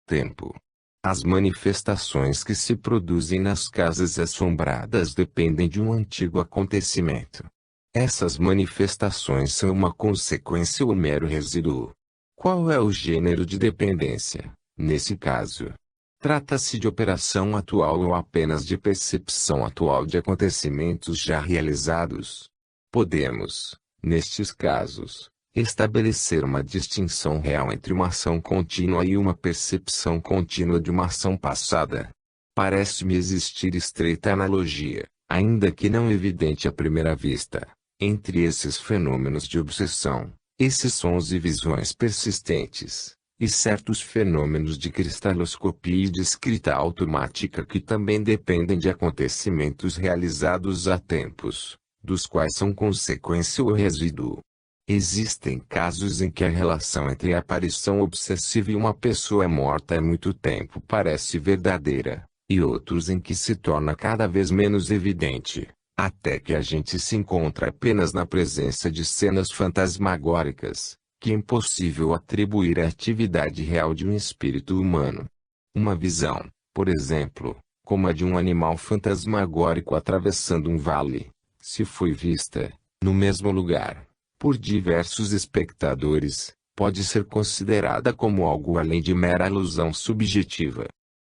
tempo. As manifestações que se produzem nas casas assombradas dependem de um antigo acontecimento. Essas manifestações são uma consequência ou mero resíduo. Qual é o gênero de dependência, nesse caso? Trata-se de operação atual ou apenas de percepção atual de acontecimentos já realizados? Podemos, nestes casos, estabelecer uma distinção real entre uma ação contínua e uma percepção contínua de uma ação passada. Parece-me existir estreita analogia, ainda que não evidente à primeira vista, entre esses fenômenos de obsessão, esses sons e visões persistentes, e certos fenômenos de cristaloscopia e de escrita automática que também dependem de acontecimentos realizados há tempos, dos quais são consequência ou resíduo. Existem casos em que a relação entre a aparição obsessiva e uma pessoa morta há muito tempo parece verdadeira, e outros em que se torna cada vez menos evidente, até que a gente se encontra apenas na presença de cenas fantasmagóricas, que é impossível atribuir à atividade real de um espírito humano. Uma visão, por exemplo, como a de um animal fantasmagórico atravessando um vale, se foi vista, no mesmo lugar, por diversos espectadores, pode ser considerada como algo além de mera alusão subjetiva.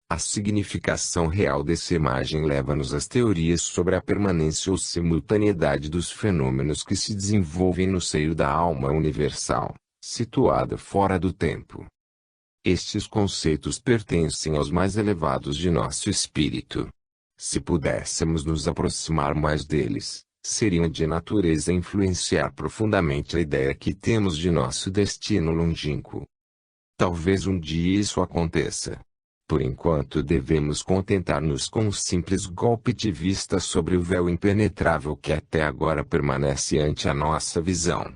A significação real dessa imagem leva-nos às teorias sobre a permanência ou simultaneidade dos fenômenos que se desenvolvem no seio da alma universal, situada fora do tempo. Estes conceitos pertencem aos mais elevados de nosso espírito. Se pudéssemos nos aproximar mais deles, seriam de natureza a influenciar profundamente a ideia que temos de nosso destino longínquo. Talvez um dia isso aconteça. Por enquanto devemos contentar-nos com um simples golpe de vista sobre o véu impenetrável que até agora permanece ante a nossa visão.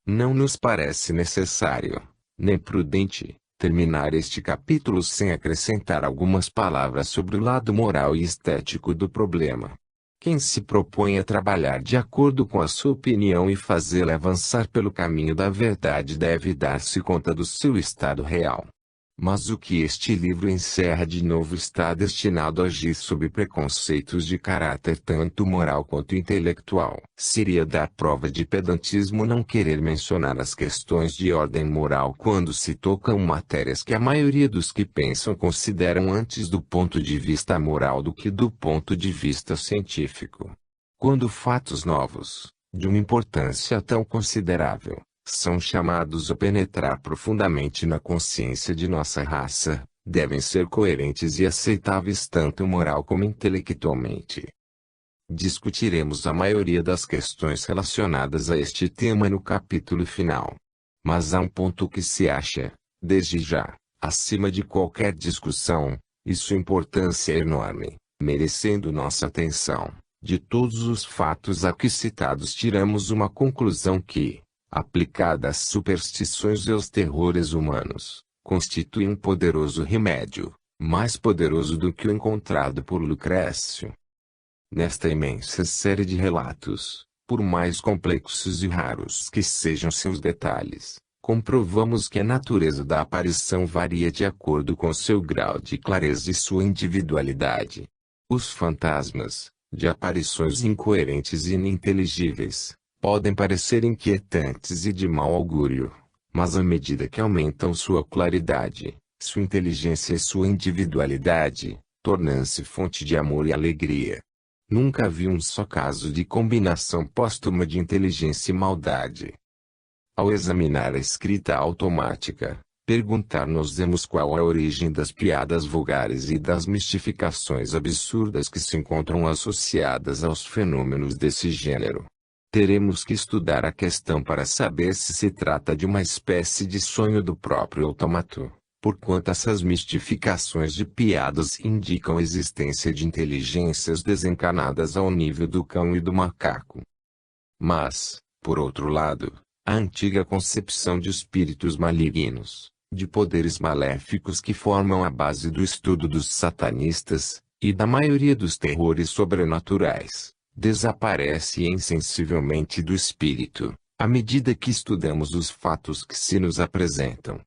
Não nos parece necessário, nem prudente, terminar este capítulo sem acrescentar algumas palavras sobre o lado moral e estético do problema. Quem se propõe a trabalhar de acordo com a sua opinião e fazê-la avançar pelo caminho da verdade deve dar-se conta do seu estado real. Mas o que este livro encerra de novo está destinado a agir sob preconceitos de caráter tanto moral quanto intelectual. Seria dar prova de pedantismo não querer mencionar as questões de ordem moral quando se tocam matérias que a maioria dos que pensam consideram antes do ponto de vista moral do que do ponto de vista científico. Quando fatos novos, de uma importância tão considerável, são chamados a penetrar profundamente na consciência de nossa raça, devem ser coerentes e aceitáveis tanto moral como intelectualmente. Discutiremos a maioria das questões relacionadas a este tema no capítulo final. Mas há um ponto que se acha, desde já, acima de qualquer discussão, e sua importância é enorme, merecendo nossa atenção. De todos os fatos aqui citados tiramos uma conclusão que, aplicada às superstições e aos terrores humanos, constitui um poderoso remédio, mais poderoso do que o encontrado por Lucrécio. Nesta imensa série de relatos, por mais complexos e raros que sejam seus detalhes, comprovamos que a natureza da aparição varia de acordo com seu grau de clareza e sua individualidade. Os fantasmas, de aparições incoerentes e ininteligíveis, podem parecer inquietantes e de mau augúrio, mas à medida que aumentam sua claridade, sua inteligência e sua individualidade, tornam-se fonte de amor e alegria. Nunca vi um só caso de combinação póstuma de inteligência e maldade. Ao examinar a escrita automática, perguntar-nos-emos qual a origem das piadas vulgares e das mistificações absurdas que se encontram associadas aos fenômenos desse gênero. Teremos que estudar a questão para saber se trata de uma espécie de sonho do próprio autômato, porquanto essas mistificações de piadas indicam a existência de inteligências desencanadas ao nível do cão e do macaco. Mas, por outro lado, a antiga concepção de espíritos malignos, de poderes maléficos que formam a base do estudo dos satanistas, e da maioria dos terrores sobrenaturais, desaparece insensivelmente do espírito, à medida que estudamos os fatos que se nos apresentam.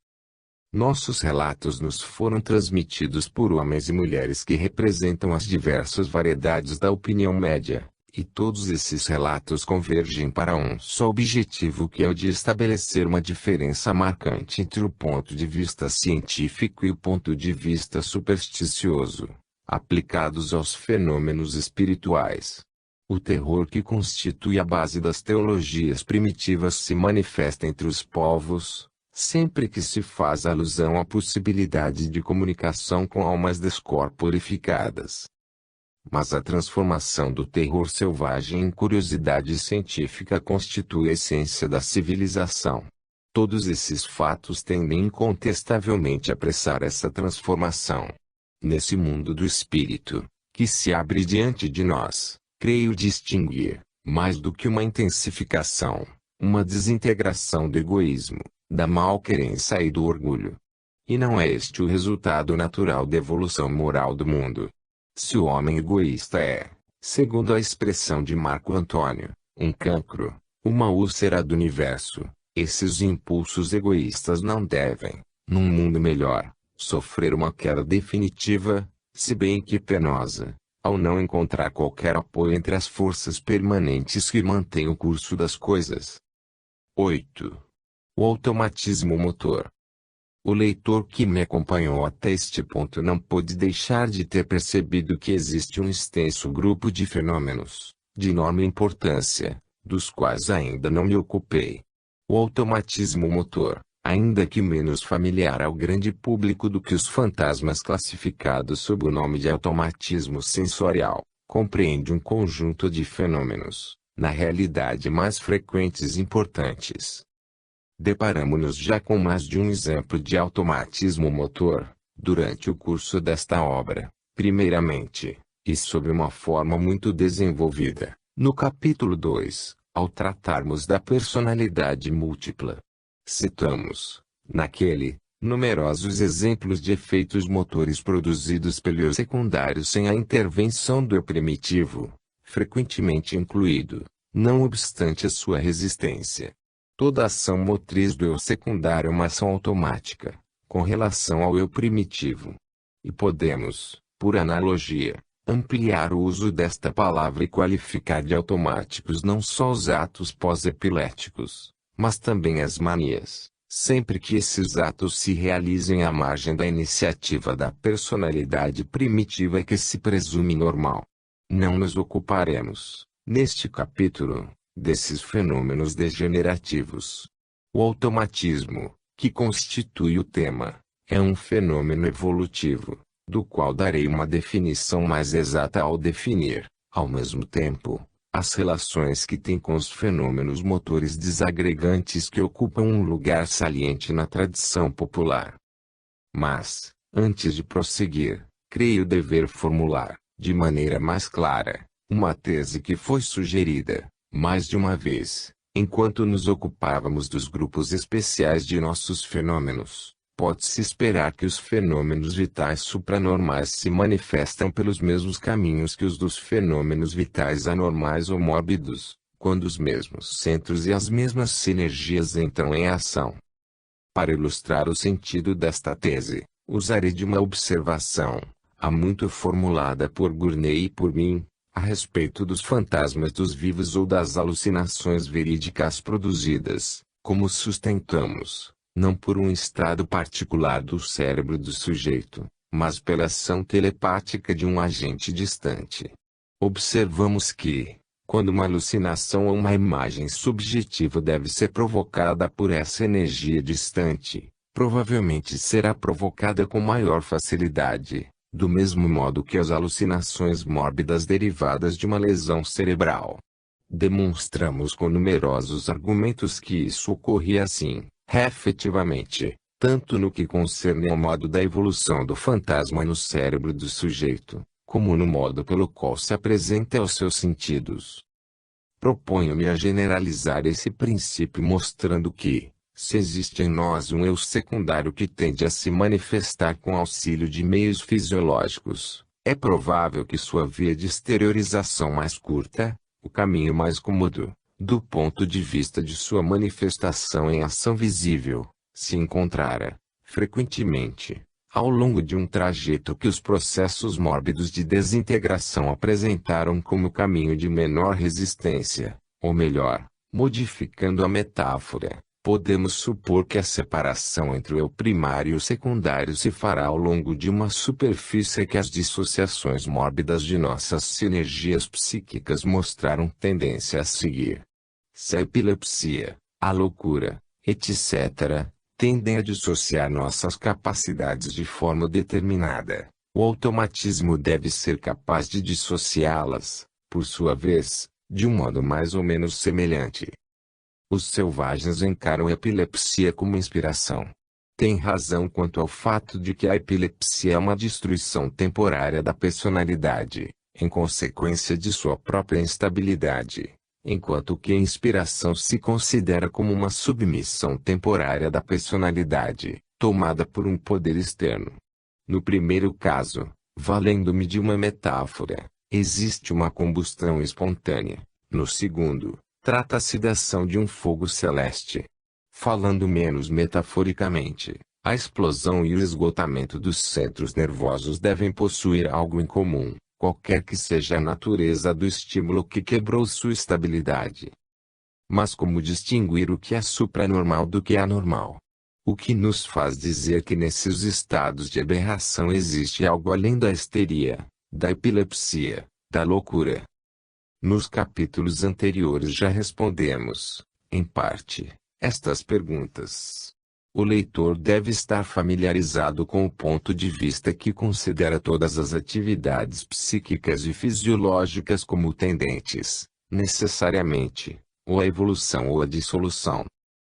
Nossos relatos nos foram transmitidos por homens e mulheres que representam as diversas variedades da opinião média, e todos esses relatos convergem para um só objetivo, que é o de estabelecer uma diferença marcante entre o ponto de vista científico e o ponto de vista supersticioso, aplicados aos fenômenos espirituais. O terror que constitui a base das teologias primitivas se manifesta entre os povos, sempre que se faz alusão à possibilidade de comunicação com almas descorporificadas. Mas a transformação do terror selvagem em curiosidade científica constitui a essência da civilização. Todos esses fatos tendem incontestavelmente a apressar essa transformação. Nesse mundo do espírito, que se abre diante de nós, creio distinguir, mais do que uma intensificação, uma desintegração do egoísmo, da malquerença e do orgulho. E não é este o resultado natural da evolução moral do mundo. Se o homem egoísta é, segundo a expressão de Marco Antônio, um cancro, uma úlcera do universo, esses impulsos egoístas não devem, num mundo melhor, sofrer uma queda definitiva, se bem que penosa, ao não encontrar qualquer apoio entre as forças permanentes que mantêm o curso das coisas. 8. O automatismo motor. O leitor que me acompanhou até este ponto não pôde deixar de ter percebido que existe um extenso grupo de fenômenos, de enorme importância, dos quais ainda não me ocupei. O automatismo motor, ainda que menos familiar ao grande público do que os fantasmas classificados sob o nome de automatismo sensorial, compreende um conjunto de fenômenos, na realidade mais frequentes e importantes. Deparamo-nos já com mais de um exemplo de automatismo motor, durante o curso desta obra, primeiramente, e sob uma forma muito desenvolvida, no capítulo 2, ao tratarmos da personalidade múltipla. Citamos, naquele, numerosos exemplos de efeitos motores produzidos pelo eu secundário sem a intervenção do eu primitivo, frequentemente incluído, não obstante a sua resistência. Toda ação motriz do eu secundário é uma ação automática, com relação ao eu primitivo. E podemos, por analogia, ampliar o uso desta palavra e qualificar de automáticos não só os atos pós-epiléticos, mas também as manias, sempre que esses atos se realizem à margem da iniciativa da personalidade primitiva que se presume normal. Não nos ocuparemos, neste capítulo, desses fenômenos degenerativos. O automatismo, que constitui o tema, é um fenômeno evolutivo, do qual darei uma definição mais exata ao definir, ao mesmo tempo, as relações que tem com os fenômenos motores desagregantes que ocupam um lugar saliente na tradição popular. Mas, antes de prosseguir, creio dever formular, de maneira mais clara, uma tese que foi sugerida, mais de uma vez, enquanto nos ocupávamos dos grupos especiais de nossos fenômenos. Pode-se esperar que os fenômenos vitais supranormais se manifestam pelos mesmos caminhos que os dos fenômenos vitais anormais ou mórbidos, quando os mesmos centros e as mesmas sinergias entram em ação. Para ilustrar o sentido desta tese, usarei de uma observação, há muito formulada por Gurney e por mim, a respeito dos fantasmas dos vivos ou das alucinações verídicas produzidas, como sustentamos, não por um estado particular do cérebro do sujeito, mas pela ação telepática de um agente distante. Observamos que, quando uma alucinação ou uma imagem subjetiva deve ser provocada por essa energia distante, provavelmente será provocada com maior facilidade, do mesmo modo que as alucinações mórbidas derivadas de uma lesão cerebral. Demonstramos com numerosos argumentos que isso ocorria assim, efetivamente, tanto no que concerne ao modo da evolução do fantasma no cérebro do sujeito, como no modo pelo qual se apresenta aos seus sentidos. Proponho-me a generalizar esse princípio mostrando que, se existe em nós um eu secundário que tende a se manifestar com auxílio de meios fisiológicos, é provável que sua via de exteriorização mais curta, o caminho mais cômodo, do ponto de vista de sua manifestação em ação visível, se encontrara, Frequentemente, ao longo de um trajeto que os processos mórbidos de desintegração apresentaram como caminho de menor resistência, ou melhor, modificando a metáfora, podemos supor que a separação entre o eu primário e o secundário se fará ao longo de uma superfície que as dissociações mórbidas de nossas sinergias psíquicas mostraram tendência a seguir. Se a epilepsia, a loucura, etc., tendem a dissociar nossas capacidades de forma determinada, o automatismo deve ser capaz de dissociá-las, por sua vez, de um modo mais ou menos semelhante. Os selvagens encaram a epilepsia como inspiração. Têm razão quanto ao fato de que a epilepsia é uma destruição temporária da personalidade, em consequência de sua própria instabilidade, enquanto que a inspiração se considera como uma submissão temporária da personalidade, tomada por um poder externo. No primeiro caso, valendo-me de uma metáfora, existe uma combustão espontânea. No segundo, trata-se da ação de um fogo celeste. Falando menos metaforicamente, a explosão e o esgotamento dos centros nervosos devem possuir algo em comum, qualquer que seja a natureza do estímulo que quebrou sua estabilidade. Mas como distinguir o que é supranormal do que é anormal? O que nos faz dizer que nesses estados de aberração existe algo além da histeria, da epilepsia, da loucura? Nos capítulos anteriores já respondemos, em parte, estas perguntas. O leitor deve estar familiarizado com o ponto de vista que considera todas as atividades psíquicas e fisiológicas como tendentes, necessariamente, ou à evolução ou à dissolução.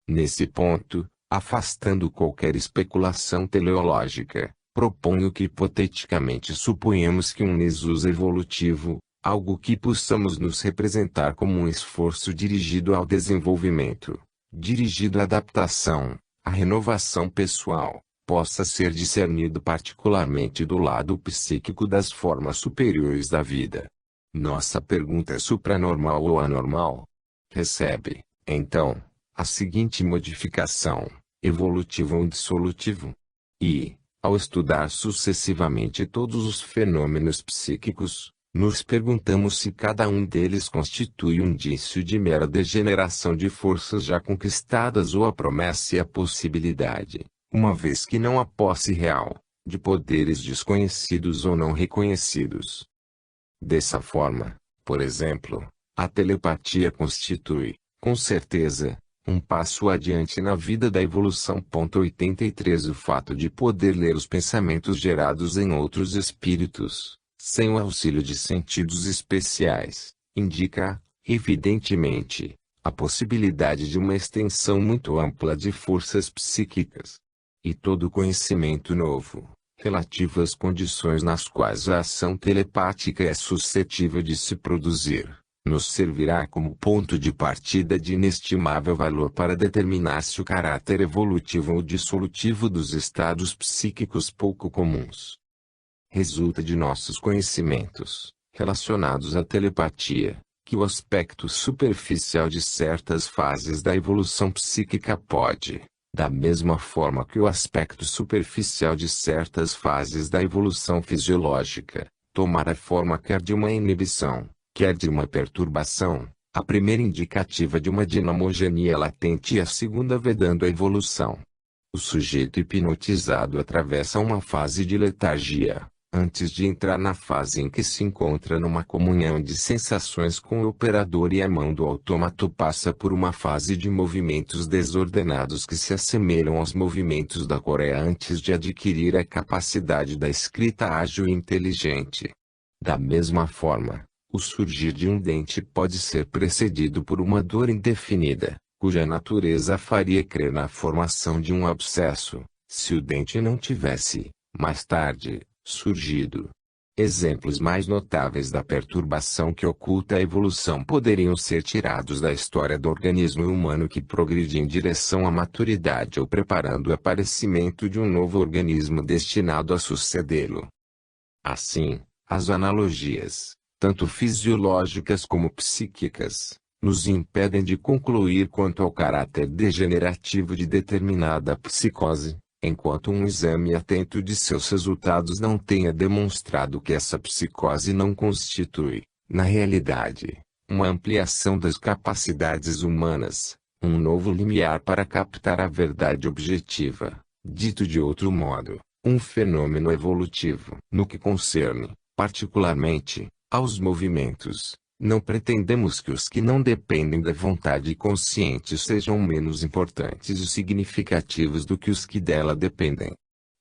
Nesse ponto, afastando qualquer especulação teleológica, proponho que hipoteticamente suponhamos que um nisus evolutivo, algo que possamos nos representar como um esforço dirigido ao desenvolvimento, dirigido à adaptação, à renovação pessoal, possa ser discernido particularmente do lado psíquico das formas superiores da vida. Nossa pergunta é supranormal ou anormal? Recebe, então, a seguinte modificação, evolutivo ou dissolutivo. E, ao estudar sucessivamente todos os fenômenos psíquicos, nos perguntamos se cada um deles constitui um indício de mera degeneração de forças já conquistadas ou a promessa e a possibilidade, uma vez que não há posse real, de poderes desconhecidos ou não reconhecidos. Dessa forma, por exemplo, a telepatia constitui, com certeza, um passo adiante na vida da evolução. 83 O fato de poder ler os pensamentos gerados em outros espíritos, sem o auxílio de sentidos especiais, indica, evidentemente, a possibilidade de uma extensão muito ampla de forças psíquicas. E todo conhecimento novo, relativo às condições nas quais a ação telepática é suscetível de se produzir, nos servirá como ponto de partida de inestimável valor para determinar se o caráter evolutivo ou dissolutivo dos estados psíquicos pouco comuns resulta de nossos conhecimentos, relacionados à telepatia, que o aspecto superficial de certas fases da evolução psíquica pode, da mesma forma que o aspecto superficial de certas fases da evolução fisiológica, tomar a forma quer de uma inibição, quer de uma perturbação, a primeira indicativa de uma dinamogenia latente e a segunda vedando a evolução. O sujeito hipnotizado atravessa uma fase de letargia, antes de entrar na fase em que se encontra numa comunhão de sensações com o operador e a mão do autômato passa por uma fase de movimentos desordenados que se assemelham aos movimentos da Coreia antes de adquirir a capacidade da escrita ágil e inteligente. Da mesma forma, o surgir de um dente pode ser precedido por uma dor indefinida, cuja natureza faria crer na formação de um abscesso, se o dente não tivesse, mais tarde, surgido. Exemplos mais notáveis da perturbação que oculta a evolução poderiam ser tirados da história do organismo humano que progride em direção à maturidade ou preparando o aparecimento de um novo organismo destinado a sucedê-lo. Assim, as analogias, tanto fisiológicas como psíquicas, nos impedem de concluir quanto ao caráter degenerativo de determinada psicose, Enquanto um exame atento de seus resultados não tenha demonstrado que essa psicose não constitui, na realidade, uma ampliação das capacidades humanas, um novo limiar para captar a verdade objetiva, dito de outro modo, um fenômeno evolutivo. No que concerne, particularmente, aos movimentos, não pretendemos que os que não dependem da vontade consciente sejam menos importantes e significativos do que os que dela dependem.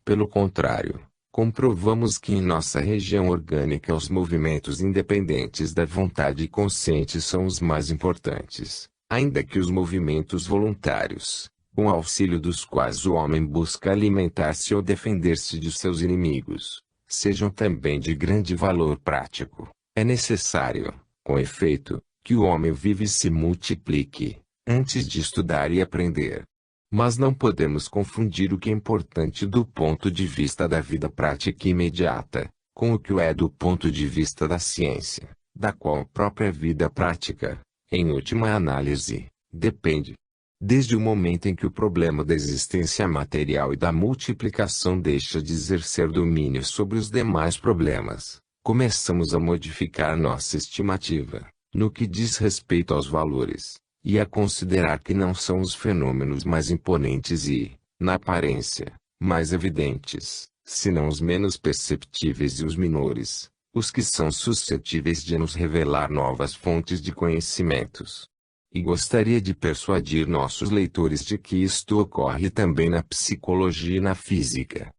Pelo contrário, comprovamos que em nossa região orgânica os movimentos independentes da vontade consciente são os mais importantes, ainda que os movimentos voluntários, com auxílio dos quais o homem busca alimentar-se ou defender-se de seus inimigos, sejam também de grande valor prático. É necessário, com efeito, que o homem vive e se multiplique, antes de estudar e aprender. Mas não podemos confundir o que é importante do ponto de vista da vida prática imediata, com o que o é do ponto de vista da ciência, da qual a própria vida prática, em última análise, depende. Desde o momento em que o problema da existência material e da multiplicação deixa de exercer domínio sobre os demais problemas, começamos a modificar nossa estimativa, no que diz respeito aos valores, e a considerar que não são os fenômenos mais imponentes e, na aparência, mais evidentes, senão os menos perceptíveis e os menores, os que são suscetíveis de nos revelar novas fontes de conhecimentos. E gostaria de persuadir nossos leitores de que isto ocorre também na psicologia e na física.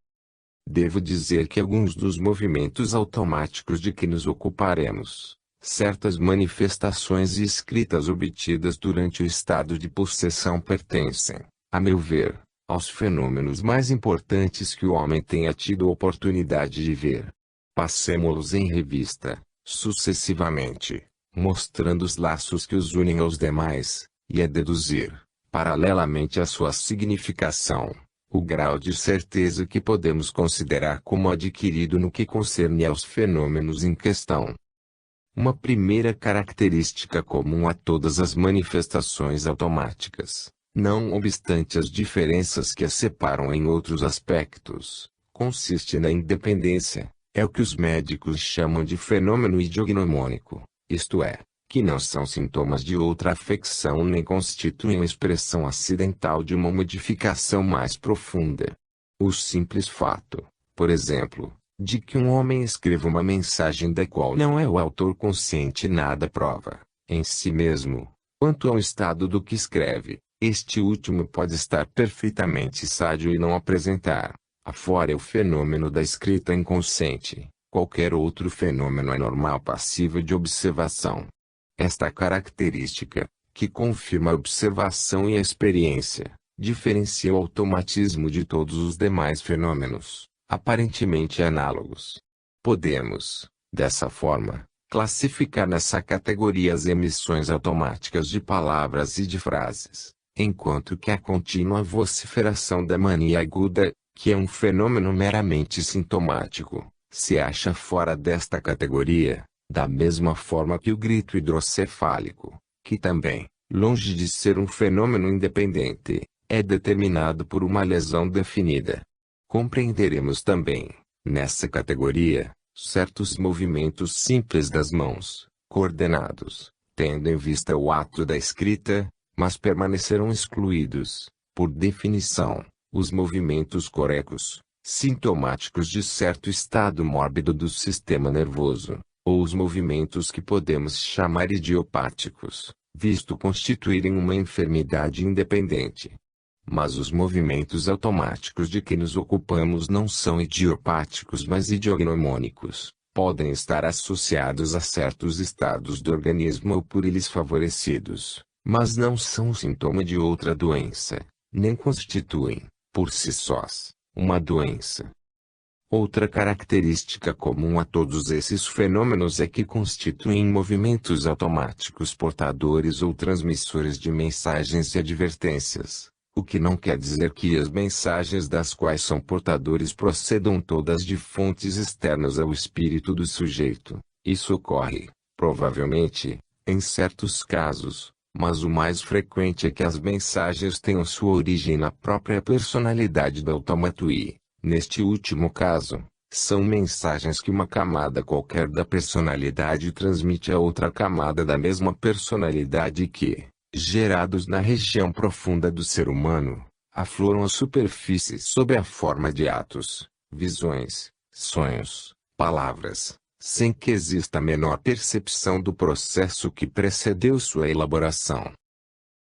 Devo dizer que alguns dos movimentos automáticos de que nos ocuparemos, certas manifestações e escritas obtidas durante o estado de possessão pertencem, a meu ver, aos fenômenos mais importantes que o homem tenha tido oportunidade de ver. Passemo-los em revista, sucessivamente, mostrando os laços que os unem aos demais, e a deduzir, paralelamente à sua significação, o grau de certeza que podemos considerar como adquirido no que concerne aos fenômenos em questão. Uma primeira característica comum a todas as manifestações automáticas, não obstante as diferenças que as separam em outros aspectos, consiste na independência, é o que os médicos chamam de fenômeno idiognomônico, isto é, que não são sintomas de outra afecção nem constituem a expressão acidental de uma modificação mais profunda. O simples fato, por exemplo, de que um homem escreva uma mensagem da qual não é o autor consciente nada prova, em si mesmo, quanto ao estado do que escreve. Este último pode estar perfeitamente sádio e não apresentar, afora o fenômeno da escrita inconsciente, qualquer outro fenômeno anormal passível de observação. Esta característica, que confirma a observação e a experiência, diferencia o automatismo de todos os demais fenômenos, aparentemente análogos. Podemos, dessa forma, classificar nessa categoria as emissões automáticas de palavras e de frases, enquanto que a contínua vociferação da mania aguda, que é um fenômeno meramente sintomático, se acha fora desta categoria, da mesma forma que o grito hidrocefálico, que também, longe de ser um fenômeno independente, é determinado por uma lesão definida. Compreenderemos também, nessa categoria, certos movimentos simples das mãos, coordenados, tendo em vista o ato da escrita, mas permanecerão excluídos, por definição, os movimentos corecos, sintomáticos de certo estado mórbido do sistema nervoso, ou os movimentos que podemos chamar idiopáticos, visto constituírem uma enfermidade independente. Mas os movimentos automáticos de que nos ocupamos não são idiopáticos mas idiognomônicos, podem estar associados a certos estados do organismo ou por eles favorecidos, mas não são sintoma de outra doença, nem constituem, por si sós, uma doença. Outra característica comum a todos esses fenômenos é que constituem movimentos automáticos portadores ou transmissores de mensagens e advertências, o que não quer dizer que as mensagens das quais são portadores procedam todas de fontes externas ao espírito do sujeito. Isso ocorre, provavelmente, em certos casos, Mas o mais frequente é que as mensagens tenham sua origem na própria personalidade do autômato e, neste último caso, são mensagens que uma camada qualquer da personalidade transmite a outra camada da mesma personalidade que, gerados na região profunda do ser humano, afloram à superfície sob a forma de atos, visões, sonhos, palavras, sem que exista a menor percepção do processo que precedeu sua elaboração.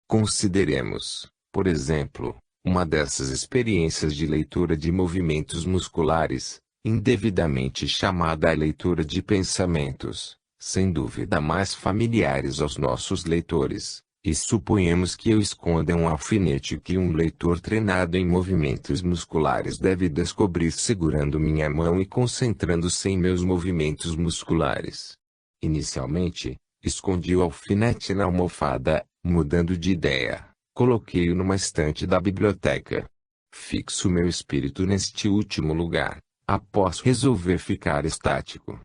Consideremos, por exemplo, uma dessas experiências de leitura de movimentos musculares, indevidamente chamada a leitura de pensamentos, sem dúvida mais familiares aos nossos leitores, e suponhamos que eu esconda um alfinete que um leitor treinado em movimentos musculares deve descobrir segurando minha mão e concentrando-se em meus movimentos musculares. Inicialmente, escondi o alfinete na almofada, mudando de ideia, coloquei-o numa estante da biblioteca. Fixo meu espírito neste último lugar, após resolver ficar estático.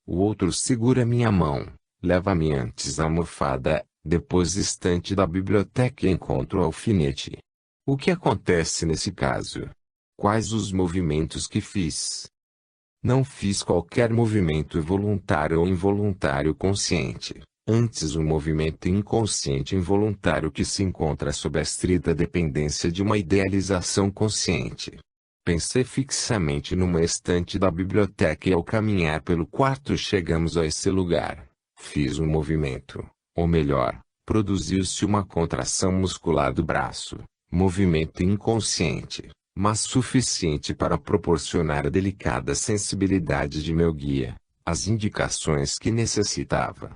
O outro segura minha mão, leva-me antes à almofada, depois estante da biblioteca e encontro o alfinete. O que acontece nesse caso? Quais os movimentos que fiz? Não fiz qualquer movimento voluntário ou involuntário consciente. Antes um movimento inconsciente involuntário que se encontra sob a estrita dependência de uma idealização consciente. Pensei fixamente numa estante da biblioteca e ao caminhar pelo quarto chegamos a esse lugar. Fiz um movimento, ou melhor, produziu-se uma contração muscular do braço, movimento inconsciente, mas suficiente para proporcionar a delicada sensibilidade de meu guia, as indicações que necessitava.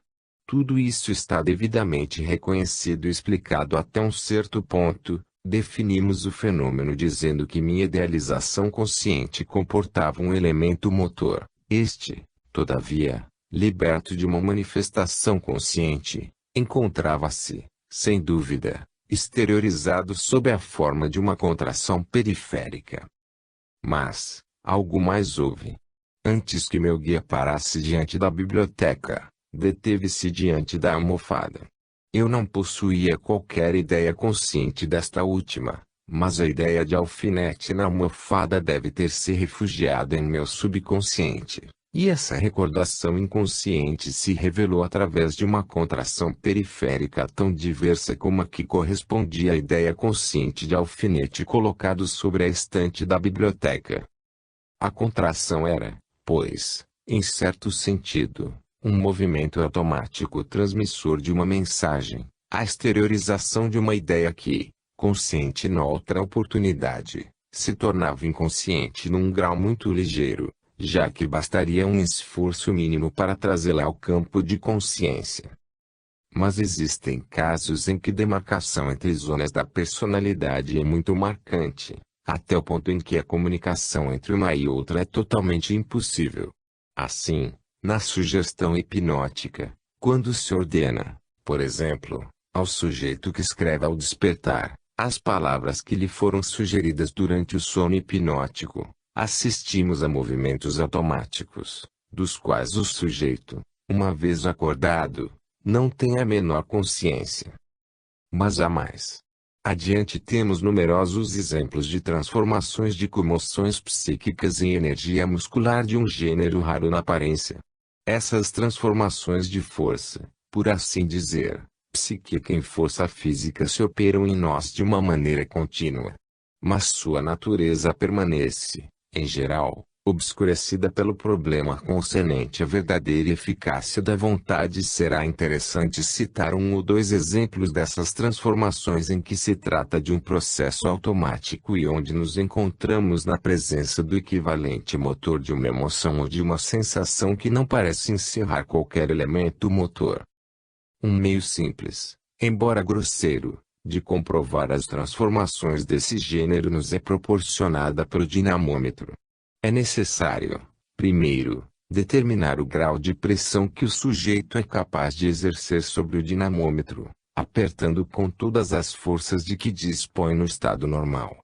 Tudo isso está devidamente reconhecido e explicado até um certo ponto. Definimos o fenômeno dizendo que minha idealização consciente comportava um elemento motor. Este, todavia, liberto de uma manifestação consciente, encontrava-se, sem dúvida, exteriorizado sob a forma de uma contração periférica. Mas, algo mais houve. Antes que meu guia parasse diante da biblioteca, deteve-se diante da almofada. Eu não possuía qualquer ideia consciente desta última, mas a ideia de alfinete na almofada deve ter se refugiado em meu subconsciente, e essa recordação inconsciente se revelou através de uma contração periférica tão diversa como a que correspondia à ideia consciente de alfinete colocado sobre a estante da biblioteca. A contração era, pois, em certo sentido, um movimento automático transmissor de uma mensagem, a exteriorização de uma ideia que, consciente noutra oportunidade, se tornava inconsciente num grau muito ligeiro, já que bastaria um esforço mínimo para trazê-la ao campo de consciência. Mas existem casos em que demarcação entre zonas da personalidade é muito marcante, até o ponto em que a comunicação entre uma e outra é totalmente impossível. Assim, na sugestão hipnótica, quando se ordena, por exemplo, ao sujeito que escreve ao despertar, as palavras que lhe foram sugeridas durante o sono hipnótico, assistimos a movimentos automáticos, dos quais o sujeito, uma vez acordado, não tem a menor consciência. Mas há mais. Adiante temos numerosos exemplos de transformações de comoções psíquicas em energia muscular de um gênero raro na aparência. Essas transformações de força, por assim dizer, psíquica em força física se operam em nós de uma maneira contínua. Mas sua natureza permanece, em geral, obscurecida pelo problema concernente à verdadeira eficácia da vontade. Será interessante citar um ou dois exemplos dessas transformações em que se trata de um processo automático e onde nos encontramos na presença do equivalente motor de uma emoção ou de uma sensação que não parece encerrar qualquer elemento motor. Um meio simples, embora grosseiro, de comprovar as transformações desse gênero nos é proporcionada pelo dinamômetro. É necessário, primeiro, determinar o grau de pressão que o sujeito é capaz de exercer sobre o dinamômetro, apertando com todas as forças de que dispõe no estado normal.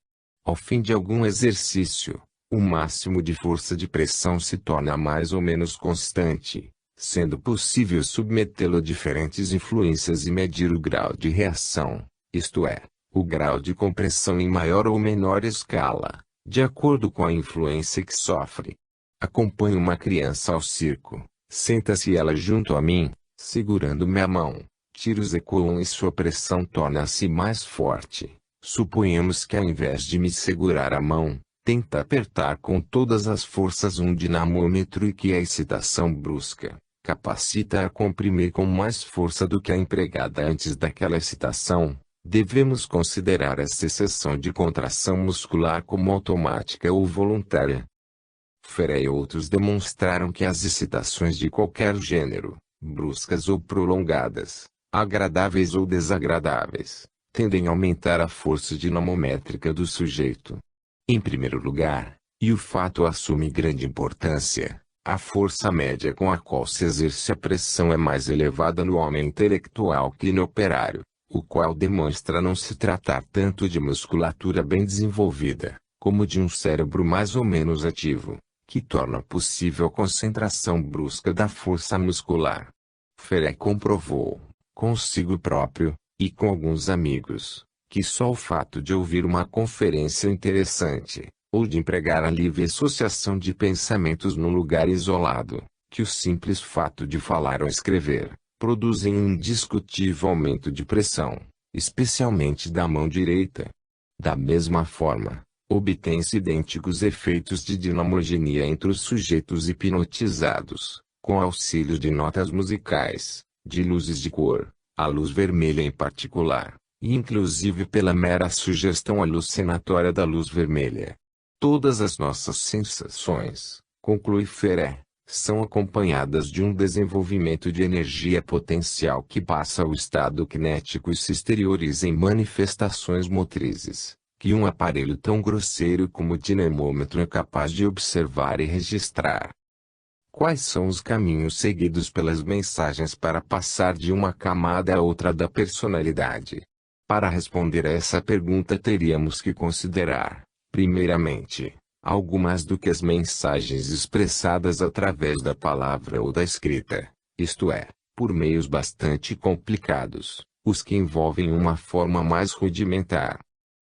Ao fim de algum exercício, o máximo de força de pressão se torna mais ou menos constante, sendo possível submetê-lo a diferentes influências e medir o grau de reação, isto é, o grau de compressão em maior ou menor escala, de acordo com a influência que sofre. Acompanho uma criança ao circo, senta-se ela junto a mim, segurando-me a mão, tiros ecoam e sua pressão torna-se mais forte. Suponhamos que ao invés de me segurar a mão, tenta apertar com todas as forças um dinamômetro e que a excitação brusca capacita a comprimir com mais força do que a empregada antes daquela excitação. Devemos considerar essa exceção de contração muscular como automática ou voluntária. Ferre e outros demonstraram que as excitações de qualquer gênero, bruscas ou prolongadas, agradáveis ou desagradáveis, tendem a aumentar a força dinamométrica do sujeito. Em primeiro lugar, e o fato assume grande importância, a força média com a qual se exerce a pressão é mais elevada no homem intelectual que no operário, o qual demonstra não se tratar tanto de musculatura bem desenvolvida, como de um cérebro mais ou menos ativo, que torna possível a concentração brusca da força muscular. Ferre comprovou, consigo próprio, e com alguns amigos, que só o fato de ouvir uma conferência interessante, ou de empregar a livre associação de pensamentos num lugar isolado, que o simples fato de falar ou escrever, produzem um indiscutível aumento de pressão, especialmente da mão direita. Da mesma forma, obtém-se idênticos efeitos de dinamogenia entre os sujeitos hipnotizados, com auxílio de notas musicais, de luzes de cor, a luz vermelha em particular, e inclusive pela mera sugestão alucinatória da luz vermelha. Todas as nossas sensações, conclui Ferre, são acompanhadas de um desenvolvimento de energia potencial que passa ao estado cinético e se exterioriza em manifestações motrizes, que um aparelho tão grosseiro como o dinamômetro é capaz de observar e registrar. Quais são os caminhos seguidos pelas mensagens para passar de uma camada a outra da personalidade? Para responder a essa pergunta teríamos que considerar, primeiramente, algo mais do que as mensagens expressadas através da palavra ou da escrita, isto é, por meios bastante complicados, os que envolvem uma forma mais rudimentar.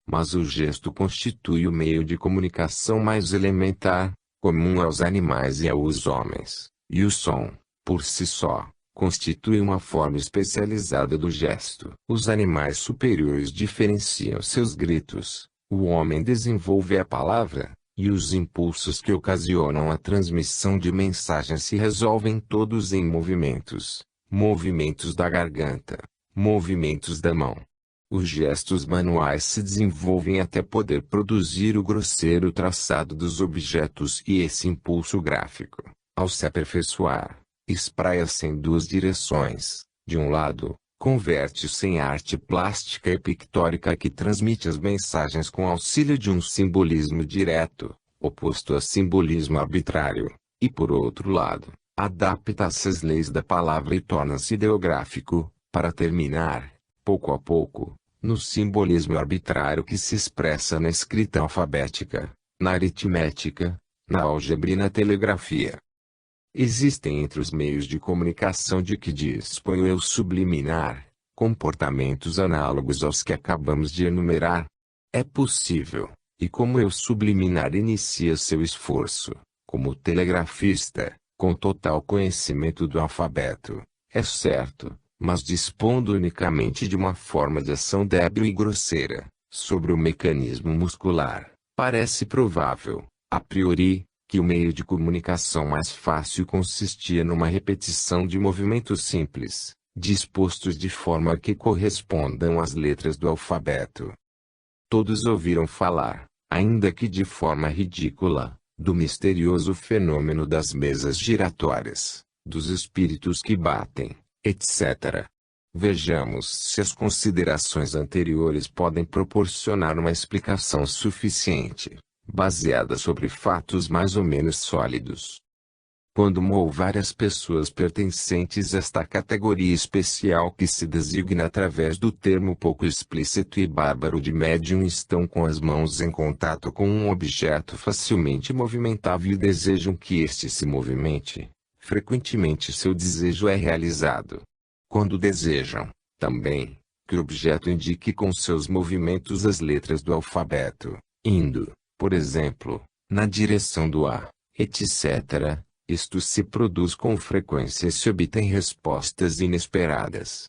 Mas o gesto constitui o meio de comunicação mais elementar, comum aos animais e aos homens, e o som, por si só, constitui uma forma especializada do gesto. Os animais superiores diferenciam seus gritos, o homem desenvolve a palavra, e os impulsos que ocasionam a transmissão de mensagens se resolvem todos em movimentos, movimentos da garganta, movimentos da mão. Os gestos manuais se desenvolvem até poder produzir o grosseiro traçado dos objetos e esse impulso gráfico, ao se aperfeiçoar, espraia-se em duas direções. De um lado, converte-se em arte plástica e pictórica que transmite as mensagens com auxílio de um simbolismo direto, oposto a simbolismo arbitrário, e por outro lado, adapta-se às leis da palavra e torna-se ideográfico, para terminar, pouco a pouco, no simbolismo arbitrário que se expressa na escrita alfabética, na aritmética, na álgebra e na telegrafia. Existem entre os meios de comunicação de que dispõe o eu subliminar, comportamentos análogos aos que acabamos de enumerar. É possível, e como eu subliminar inicia seu esforço, como telegrafista, com total conhecimento do alfabeto, é certo, mas dispondo unicamente de uma forma de ação débil e grosseira, sobre o mecanismo muscular, parece provável, a priori, que o meio de comunicação mais fácil consistia numa repetição de movimentos simples, dispostos de forma que correspondam às letras do alfabeto. Todos ouviram falar, ainda que de forma ridícula, do misterioso fenômeno das mesas giratórias, dos espíritos que batem, etc. Vejamos se as considerações anteriores podem proporcionar uma explicação suficiente, baseada sobre fatos mais ou menos sólidos. Quando uma ou várias pessoas pertencentes a esta categoria especial que se designa através do termo pouco explícito e bárbaro de médium estão com as mãos em contato com um objeto facilmente movimentável e desejam que este se movimente, Frequentemente seu desejo é realizado. Quando desejam, também, que o objeto indique com seus movimentos as letras do alfabeto, indo, por exemplo, na direção do A, etc., isto se produz com frequência e se obtém respostas inesperadas.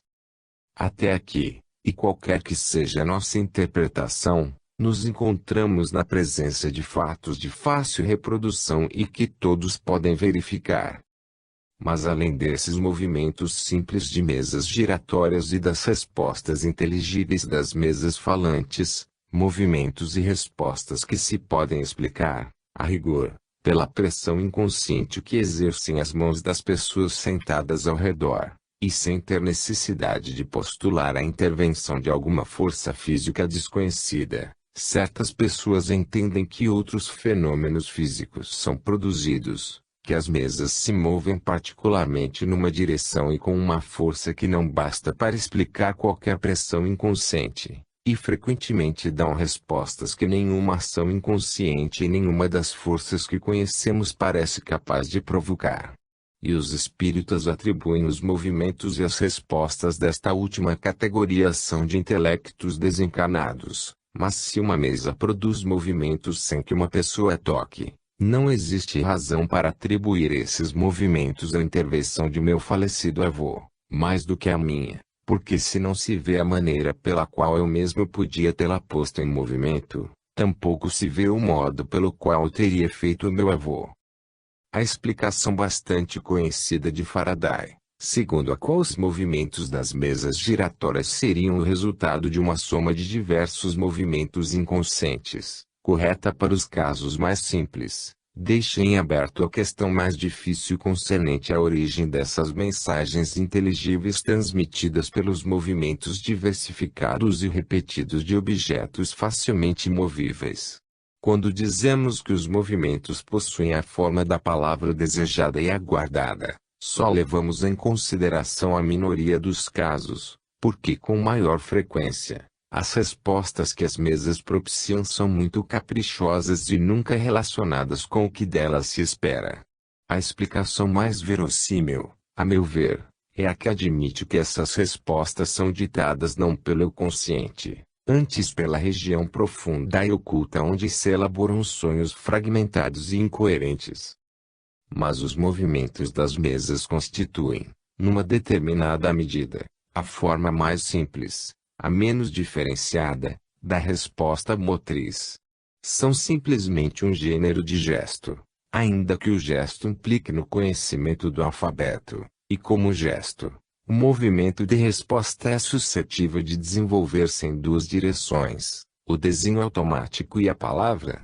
Até aqui, e qualquer que seja a nossa interpretação, nos encontramos na presença de fatos de fácil reprodução e que todos podem verificar. Mas além desses movimentos simples de mesas giratórias e das respostas inteligíveis das mesas falantes, movimentos e respostas que se podem explicar, a rigor, pela pressão inconsciente que exercem as mãos das pessoas sentadas ao redor, e sem ter necessidade de postular a intervenção de alguma força física desconhecida, certas pessoas entendem que outros fenômenos físicos são produzidos, que as mesas se movem particularmente numa direção e com uma força que não basta para explicar qualquer pressão inconsciente, e frequentemente dão respostas que nenhuma ação inconsciente e nenhuma das forças que conhecemos parece capaz de provocar. E os espíritas atribuem os movimentos e as respostas desta última categoria à ação de intelectos desencarnados, mas se uma mesa produz movimentos sem que uma pessoa toque, não existe razão para atribuir esses movimentos à intervenção de meu falecido avô, mais do que a minha, porque se não se vê a maneira pela qual eu mesmo podia tê-la posto em movimento, tampouco se vê o modo pelo qual eu teria feito o meu avô. A explicação bastante conhecida de Faraday, segundo a qual os movimentos das mesas giratórias seriam o resultado de uma soma de diversos movimentos inconscientes, correta para os casos mais simples, deixa em aberto a questão mais difícil concernente à origem dessas mensagens inteligíveis transmitidas pelos movimentos diversificados e repetidos de objetos facilmente movíveis. Quando dizemos que os movimentos possuem a forma da palavra desejada e aguardada, só levamos em consideração a minoria dos casos, porque com maior frequência, as respostas que as mesas propiciam são muito caprichosas e nunca relacionadas com o que delas se espera. A explicação mais verossímil, a meu ver, é a que admite que essas respostas são ditadas não pelo eu consciente, antes pela região profunda e oculta onde se elaboram sonhos fragmentados e incoerentes. Mas os movimentos das mesas constituem, numa determinada medida, a forma mais simples, a menos diferenciada, da resposta motriz. São simplesmente um gênero de gesto, ainda que o gesto implique no conhecimento do alfabeto, e como gesto, o movimento de resposta é suscetível de desenvolver-se em duas direções, o desenho automático e a palavra.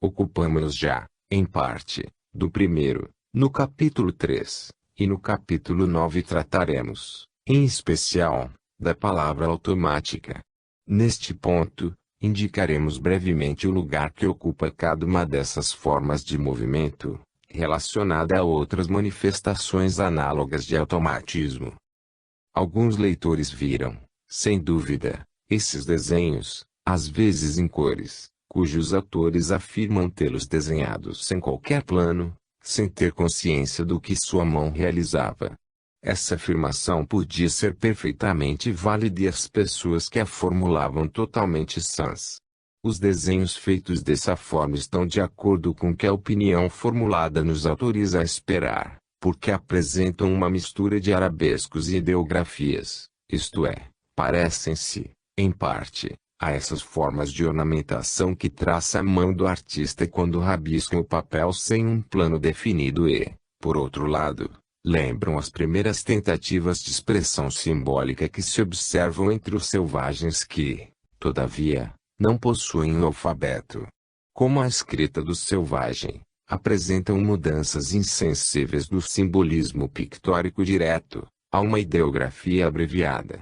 Ocupamo-nos já, em parte, do primeiro, no capítulo 3, e no capítulo 9 trataremos, em especial, da palavra automática. Neste ponto, indicaremos brevemente o lugar que ocupa cada uma dessas formas de movimento, relacionada a outras manifestações análogas de automatismo. Alguns leitores viram, sem dúvida, esses desenhos, às vezes em cores, cujos autores afirmam tê-los desenhados sem qualquer plano, sem ter consciência do que sua mão realizava. Essa afirmação podia ser perfeitamente válida e as pessoas que a formulavam totalmente sãs. Os desenhos feitos dessa forma estão de acordo com que a opinião formulada nos autoriza a esperar, porque apresentam uma mistura de arabescos e ideografias, isto é, parecem-se, em parte, a essas formas de ornamentação que traça a mão do artista quando rabisca o papel sem um plano definido e, por outro lado, lembram as primeiras tentativas de expressão simbólica que se observam entre os selvagens que, todavia, não possuem o alfabeto. Como a escrita do selvagem, apresentam mudanças insensíveis do simbolismo pictórico direto, a uma ideografia abreviada.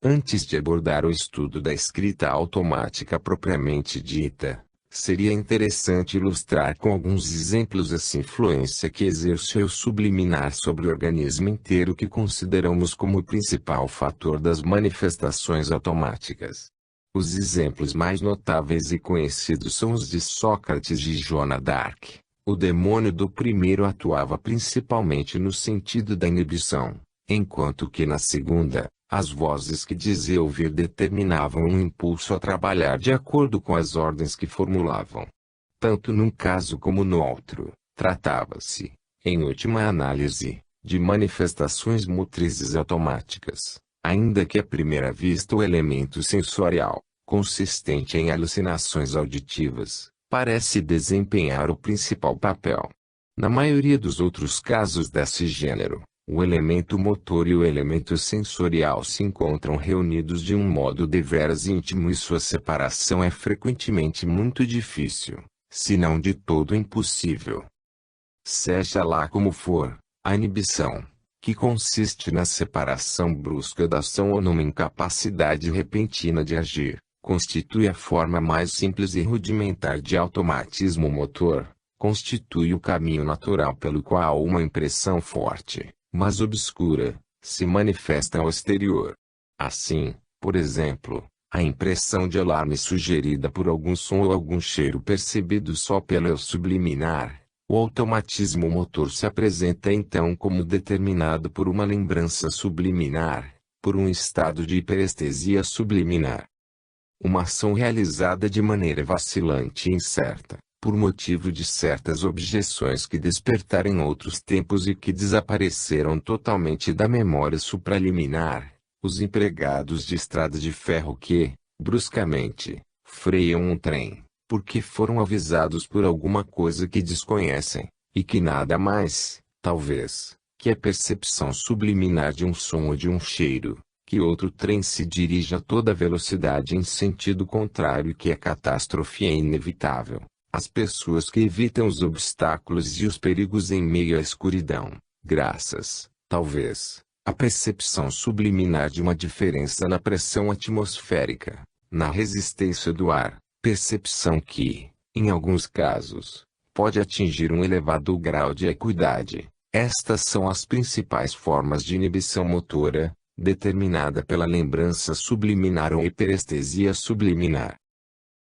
Antes de abordar o estudo da escrita automática propriamente dita, seria interessante ilustrar com alguns exemplos essa influência que exerce o subliminar sobre o organismo inteiro que consideramos como o principal fator das manifestações automáticas. Os exemplos mais notáveis e conhecidos são os de Sócrates e Joana d'Arc, O demônio do primeiro atuava principalmente no sentido da inibição, enquanto que na segunda, as vozes que dizia ouvir determinavam um impulso a trabalhar de acordo com as ordens que formulavam. Tanto num caso como no outro, tratava-se, em última análise, de manifestações motrizes automáticas, ainda que à primeira vista o elemento sensorial, consistente em alucinações auditivas, parece desempenhar o principal papel. Na maioria dos outros casos desse gênero, o elemento motor e o elemento sensorial se encontram reunidos de um modo deveras íntimo e sua separação é frequentemente muito difícil, se não de todo impossível. Seja lá como for, a inibição, que consiste na separação brusca da ação ou numa incapacidade repentina de agir, constitui a forma mais simples e rudimentar de automatismo motor, constitui o caminho natural pelo qual uma impressão forte, mas obscura, se manifesta ao exterior. Assim, por exemplo, a impressão de alarme sugerida por algum som ou algum cheiro percebido só pelo eu subliminar, o automatismo motor se apresenta então como determinado por uma lembrança subliminar, por um estado de hiperestesia subliminar. Uma ação realizada de maneira vacilante e incerta, por motivo de certas objeções que despertaram em outros tempos e que desapareceram totalmente da memória supraliminar, os empregados de estrada de ferro que, bruscamente, freiam um trem, porque foram avisados por alguma coisa que desconhecem, e que nada mais, talvez, que a percepção subliminar de um som ou de um cheiro, que outro trem se dirige a toda velocidade em sentido contrário e que a catástrofe é inevitável. As pessoas que evitam os obstáculos e os perigos em meio à escuridão, graças, talvez, à percepção subliminar de uma diferença na pressão atmosférica, na resistência do ar, percepção que, em alguns casos, pode atingir um elevado grau de acuidade. Estas são as principais formas de inibição motora, determinada pela lembrança subliminar ou hiperestesia subliminar.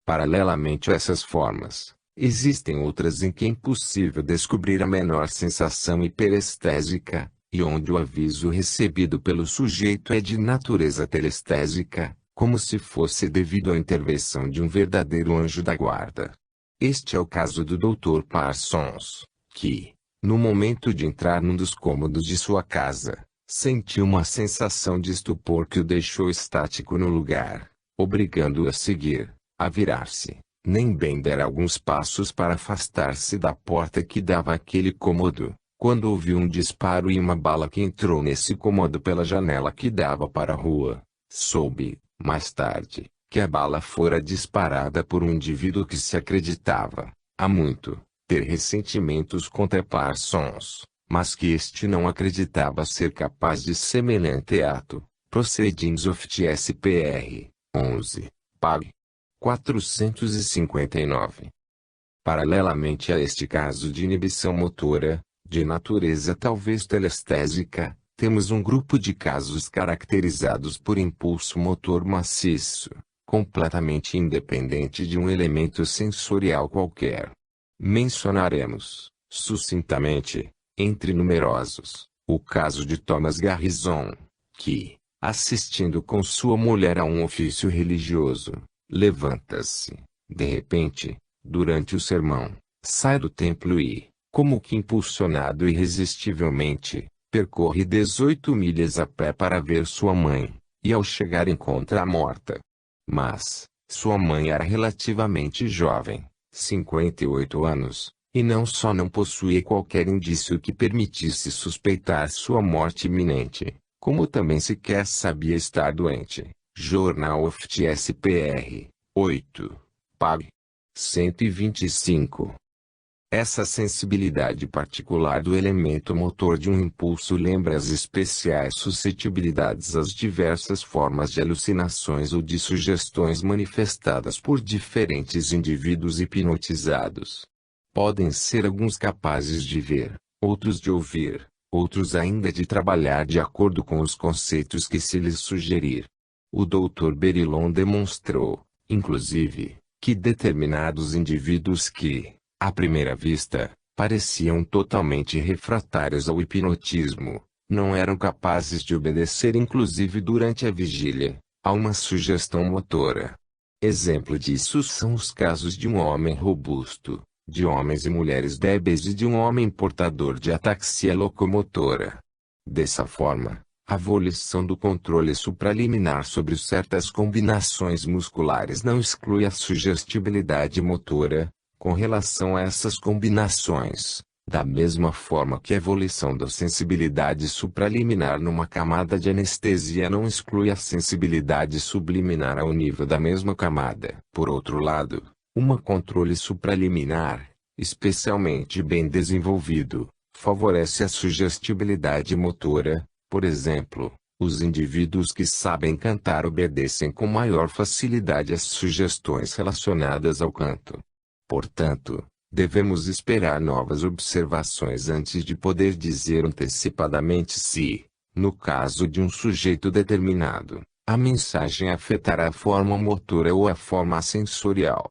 Paralelamente a essas formas, existem outras em que é impossível descobrir a menor sensação hiperestésica, e onde o aviso recebido pelo sujeito é de natureza telestésica, como se fosse devido à intervenção de um verdadeiro anjo da guarda. Este é o caso do Dr. Parsons, que, no momento de entrar num dos cômodos de sua casa, sentiu uma sensação de estupor que o deixou estático no lugar, obrigando-o a seguir, a virar-se, nem bem der alguns passos para afastar-se da porta que dava àquele cômodo, quando ouviu um disparo e uma bala que entrou nesse cômodo pela janela que dava para a rua. Soube, mais tarde, que a bala fora disparada por um indivíduo que se acreditava, há muito, ter ressentimentos contra Parsons, mas que este não acreditava ser capaz de semelhante ato. Proceedings of TSPR, 11, Pag. 459. Paralelamente a este caso de inibição motora, de natureza talvez telestésica, temos um grupo de casos caracterizados por impulso motor maciço, completamente independente de um elemento sensorial qualquer. Mencionaremos, sucintamente, entre numerosos, o caso de Thomas Garrison, que, assistindo com sua mulher a um ofício religioso, levanta-se, de repente, durante o sermão, sai do templo e, como que impulsionado irresistivelmente, percorre 18 milhas a pé para ver sua mãe, e ao chegar encontra-a morta. Mas, sua mãe era relativamente jovem, 58 anos, e não só não possuía qualquer indício que permitisse suspeitar sua morte iminente, como também sequer sabia estar doente. Journal of TSPR, 8, Pag. 125. Essa sensibilidade particular do elemento motor de um impulso lembra as especiais suscetibilidades às diversas formas de alucinações ou de sugestões manifestadas por diferentes indivíduos hipnotizados. Podem ser alguns capazes de ver, outros de ouvir, outros ainda de trabalhar de acordo com os conceitos que se lhes sugerir. O Dr. Berillon demonstrou, inclusive, que determinados indivíduos que, à primeira vista, Pareciam totalmente refratários ao hipnotismo, não eram capazes de obedecer inclusive durante a vigília, a uma sugestão motora. Exemplo disso são os casos de um homem robusto, de homens e mulheres débeis e de um homem portador de ataxia locomotora. Dessa forma, a volição do controle supraliminar sobre certas combinações musculares não exclui a sugestibilidade motora, com relação a essas combinações, da mesma forma que a volição da sensibilidade supraliminar numa camada de anestesia não exclui a sensibilidade subliminar ao nível da mesma camada. Por outro lado, um controle supraliminar, especialmente bem desenvolvido, favorece a sugestibilidade motora. Por exemplo, os indivíduos que sabem cantar obedecem com maior facilidade às sugestões relacionadas ao canto. Portanto, devemos esperar novas observações antes de poder dizer antecipadamente se, no caso de um sujeito determinado, a mensagem afetará a forma motora ou a forma sensorial.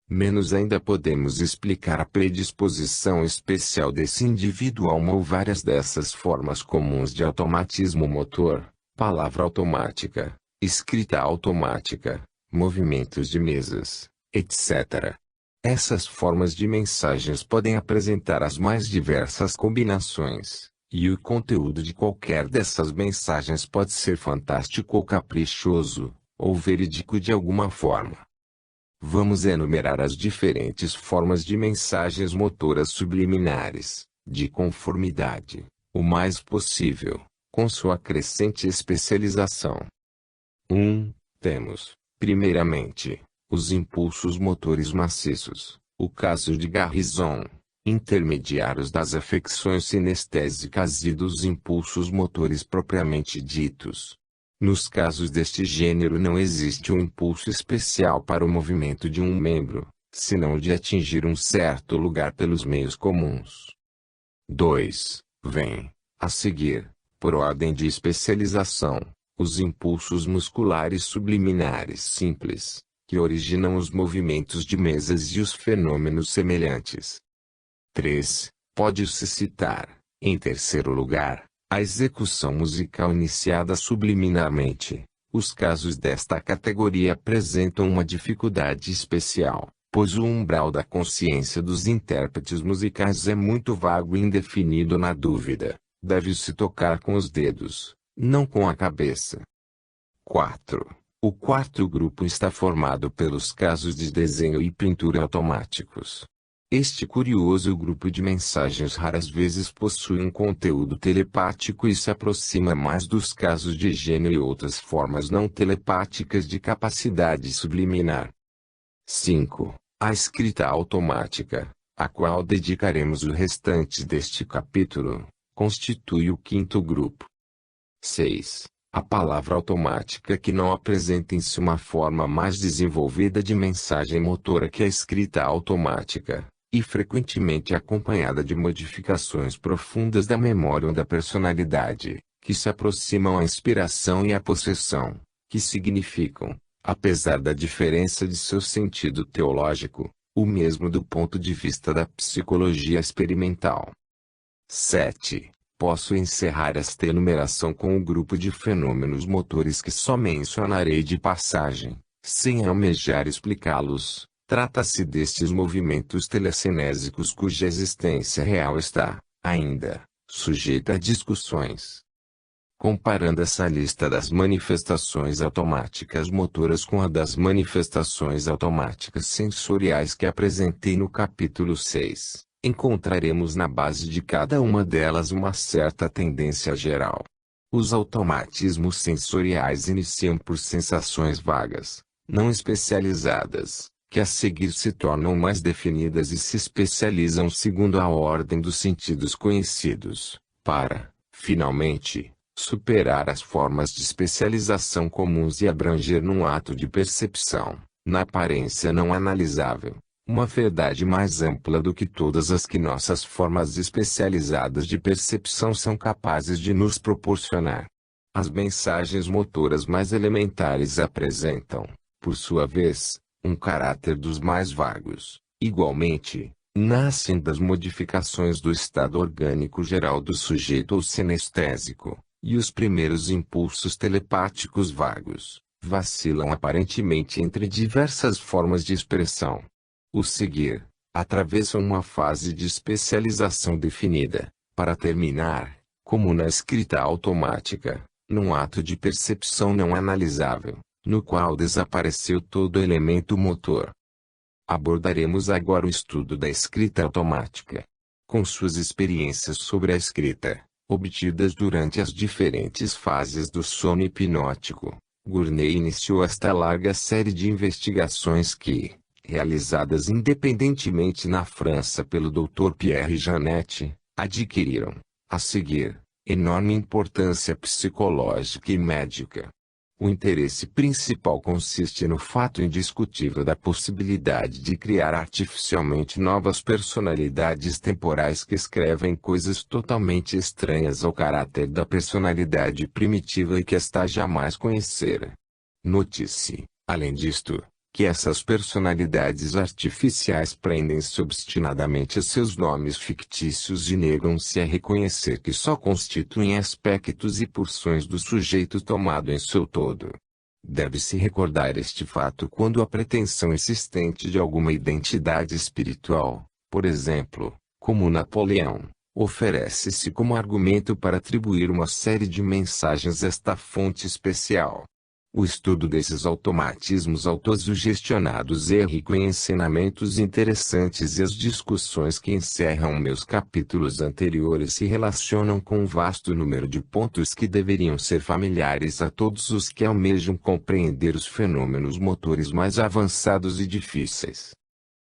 Menos ainda podemos explicar a predisposição especial desse indivíduo a uma ou várias dessas formas comuns de automatismo motor, palavra automática, escrita automática, movimentos de mesas, etc. Essas formas de mensagens podem apresentar as mais diversas combinações, e o conteúdo de qualquer dessas mensagens pode ser fantástico ou caprichoso, ou verídico de alguma forma. Vamos enumerar as diferentes formas de mensagens motoras subliminares, de conformidade, o mais possível, com sua crescente especialização. 1. Temos, primeiramente, os impulsos motores maciços, o caso de Garrison, intermediários das afecções sinestésicas e dos impulsos motores propriamente ditos. Nos casos deste gênero não existe um impulso especial para o movimento de um membro, senão o de atingir um certo lugar pelos meios comuns. 2. Vem, a seguir, por ordem de especialização, os impulsos musculares subliminares simples, que originam os movimentos de mesas e os fenômenos semelhantes. 3. Pode-se citar, em terceiro lugar, a execução musical iniciada subliminarmente. Os casos desta categoria apresentam uma dificuldade especial, pois o umbral da consciência dos intérpretes musicais é muito vago e indefinido. Na dúvida, deve-se tocar com os dedos, não com a cabeça. 4. O quarto grupo está formado pelos casos de desenho e pintura automáticos. Este curioso grupo de mensagens raras vezes possui um conteúdo telepático e se aproxima mais dos casos de gênio e outras formas não telepáticas de capacidade subliminar. 5. A escrita automática, a qual dedicaremos o restante deste capítulo, constitui o quinto grupo. 6. A palavra automática que não apresenta em si uma forma mais desenvolvida de mensagem motora que a escrita automática, e frequentemente acompanhada de modificações profundas da memória ou da personalidade, que se aproximam à inspiração e à possessão, que significam, apesar da diferença de seu sentido teológico, o mesmo do ponto de vista da psicologia experimental. 7. Posso encerrar esta enumeração com o grupo de fenômenos motores que só mencionarei de passagem, sem almejar explicá-los. Trata-se destes movimentos telecinésicos cuja existência real está, ainda, sujeita a discussões. Comparando essa lista das manifestações automáticas motoras com a das manifestações automáticas sensoriais que apresentei no capítulo 6, encontraremos na base de cada uma delas uma certa tendência geral. Os automatismos sensoriais iniciam por sensações vagas, não especializadas, que a seguir se tornam mais definidas e se especializam segundo a ordem dos sentidos conhecidos, para, finalmente, superar as formas de especialização comuns e abranger num ato de percepção, na aparência não analisável, uma verdade mais ampla do que todas as que nossas formas especializadas de percepção são capazes de nos proporcionar. As mensagens motoras mais elementares apresentam, por sua vez, um caráter dos mais vagos. Igualmente, Nascem das modificações do estado orgânico geral do sujeito ou sinestésico, e os primeiros impulsos telepáticos vagos vacilam aparentemente entre diversas formas de expressão. O seguir atravessa uma fase de especialização definida, para terminar, como na escrita automática, num ato de percepção não analisável, no qual desapareceu todo elemento motor. Abordaremos agora o estudo da escrita automática. Com suas experiências sobre a escrita, obtidas durante as diferentes fases do sono hipnótico, Gurney iniciou esta larga série de investigações que, realizadas independentemente na França pelo Dr. Pierre Janet, adquiriram, a seguir, enorme importância psicológica e médica. O interesse principal consiste no fato indiscutível da possibilidade de criar artificialmente novas personalidades temporais que escrevem coisas totalmente estranhas ao caráter da personalidade primitiva e que esta jamais conhecera. Note-se, além disto, que essas personalidades artificiais prendem-se obstinadamente a seus nomes fictícios e negam-se a reconhecer que só constituem aspectos e porções do sujeito tomado em seu todo. Deve-se recordar este fato quando a pretensão insistente de alguma identidade espiritual, por exemplo, como Napoleão, oferece-se como argumento para atribuir uma série de mensagens a esta fonte especial. O estudo desses automatismos autossugestionados é rico em ensinamentos interessantes e as discussões que encerram meus capítulos anteriores se relacionam com um vasto número de pontos que deveriam ser familiares a todos os que almejam compreender os fenômenos motores mais avançados e difíceis.